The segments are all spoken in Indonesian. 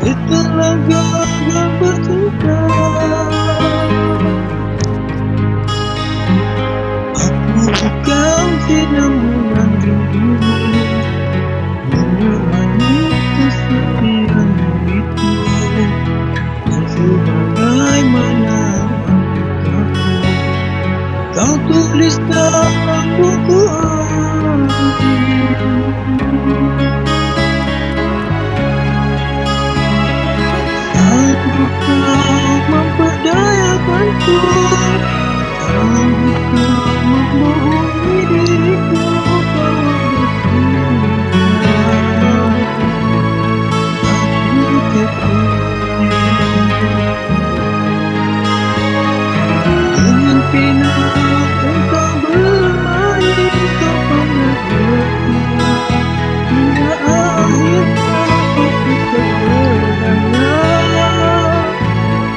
Setelah gagal bercinta, aku bukan sedang menunggu menemani kesepianmu itu. Dan sebagaimana aku tahu, kau tulis dalam buku hati. Sanggup kau memperdayakanku, sanggup kau membohongi diriku kalau bercinta. Aku terpilih dengan pena engkau bermain, kau pernah berdua hingga akhir aku terpedaya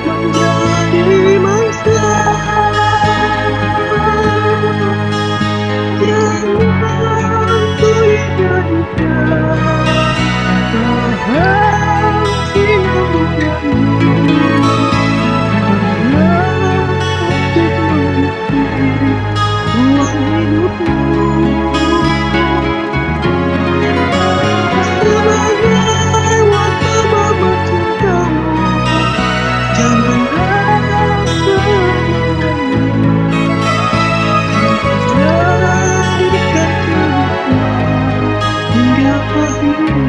menjadi mangsa. Jangan ku jadikan rahasia bukanmu, hanya untuk mengisi ruang hidupmu. Sebagai watawa cintamu, janganlah semuanya jadikan cerita hingga akhir